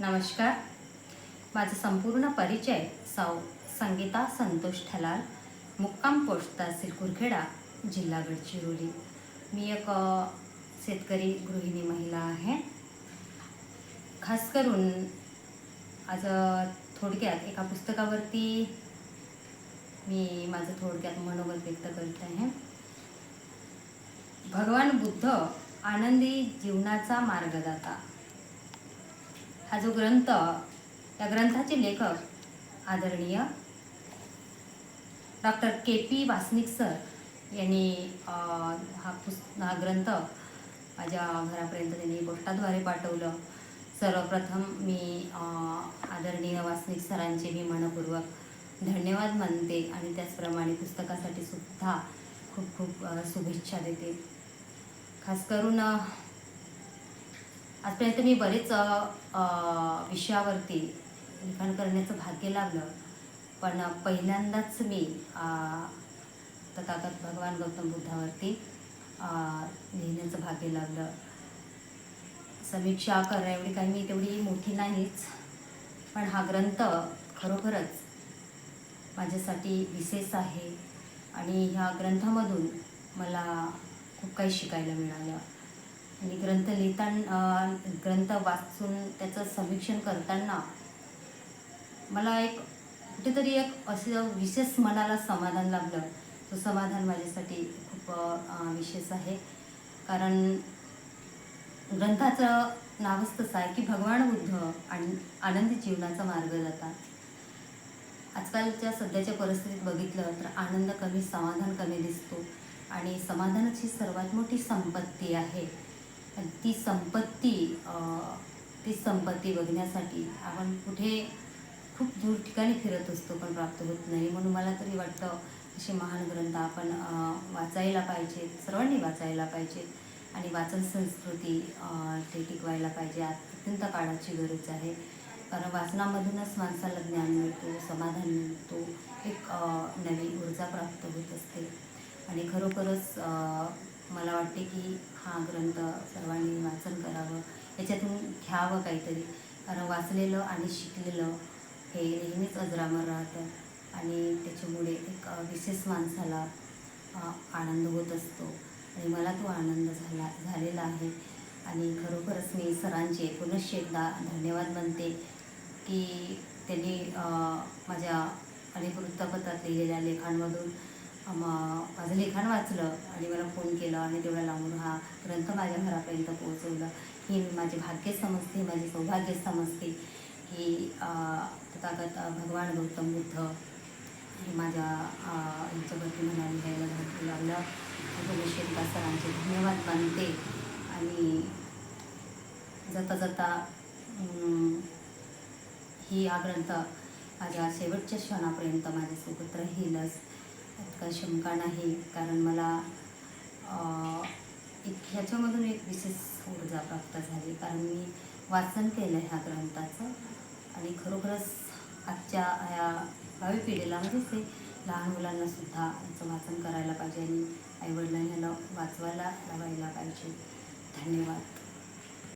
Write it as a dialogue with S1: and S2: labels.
S1: नमस्कार. माझा संपूर्ण परिचय संगीता संतोष ठलाल, मुक्काम पोस्ट तहसील कुरखेडा, जिल्हा गडचिरोली. मी एक शेतकरी गृहिणी महिला आहे. खास करून आज थोडक्यात एका पुस्तकावरती मी माझं थोडक्यात मनोगत व्यक्त करत आहे. भगवान बुद्ध आनंदी जीवनाचा मार्गदाता हा जो ग्रंथ, या ग्रंथाचे लेखक आदरणीय डॉक्टर के.पी. वासनिक सर यांनी हा ग्रंथ माझ्या घरापर्यंत त्यांनी पोस्टाद्वारे पाठवलं. सर्वप्रथम मी आदरणीय वासनिक सरांचे मी मनपूर्वक धन्यवाद मानते आणि त्याचप्रमाणे पुस्तकासाठी सुद्धा खूप खूप शुभेच्छा देते. खास करून आजपर्यंत मी बरेच विषयावरती लिखाण करण्याचं भाग्य लाभलं, पण पहिल्यांदाच मी तथागत भगवान गौतम बुद्धावरती लिहिण्याचं भाग्य लाभलं. समीक्षा करण्या एवढी काही मी तेवढी मोठी नाहीच, पण हा ग्रंथ खरोखरच माझ्यासाठी विशेष आहे आणि ह्या ग्रंथामधून मला खूप काही शिकायला मिळालं. आणि ग्रंथ वाचून त्याचं समीक्षण करताना मला कुठेतरी एक असं विशेष मनाला समाधान लाभलं. तो समाधान माझ्यासाठी खूप विशेष आहे, कारण ग्रंथाचं नावच तसं आहे की भगवान बुद्ध आणि आनंदी जीवनाचा मार्गदाता. आजकालच्या सध्याच्या परिस्थितीत बघितलं तर आनंद कमी, समाधान कमी दिसतो आणि समाधानाची सर्वात मोठी संपत्ती आहे. ती संपत्ती बघण्यासाठी आपण कुठे खूप दूर ठिकाणी फिरत असतो, पण प्राप्त होत नाही. म्हणून मला तरी वाटतं असे महान ग्रंथ आपण वाचायला पाहिजेत, सर्वांनी वाचायला पाहिजेत आणि वाचन संस्कृती ते टिकवायला पाहिजे. अत्यंत काळाची गरज आहे, कारण वाचनामधूनच माणसाला ज्ञान मिळतो, समाधान मिळतो, एक नवी ऊर्जा प्राप्त होत असते. आणि खरोखरच मला वाटते की हा ग्रंथ सर्वांनी वाचन करावं, याच्यातून घ्यावं काहीतरी, कारण वाचलेलं आणि शिकलेलं हे नेहमीच अजरामर राहतं आणि त्याच्यामुळे एक विशेष माणसाला आनंद होत असतो आणि मला तो आनंद झालेला आहे. आणि खरोखरच मी सरांचे पुनश्च एकदा धन्यवाद मानते की त्यांनी माझ्या अनेक वृत्तपत्रात लिहिलेल्या लेखांमधून माझं लेखन वाचलं आणि मला फोन केला आणि तेवढ्या लांबून हा ग्रंथ माझ्या घरापर्यंत पोहोचवलं. ही मी माझे भाग्य समजते, माझे सौभाग्य समजते की तथागत भगवान गौतम बुद्ध हे माझ्या यांच्यावरती म्हणाले लिहायला लागलं. पुनश्च सरांचे धन्यवाद मानते आणि जाता जाता हा ग्रंथ माझ्या शेवटच्या क्षणापर्यंत माझ्यासोबत राहीलच, यात काही शंका नाही. कारण मला ह्याच्यामधून एक विशेष ऊर्जा प्राप्त झाली, कारण मी वाचन केलं ह्या ग्रंथाचं आणि खरोखरच आजच्या ह्या भावी पिढीला म्हणजेच ते लहान मुलांनासुद्धा याचं वाचन करायला पाहिजे आणि आईवडिलांना ह्याला वाचवायला लावायला पाहिजे. धन्यवाद.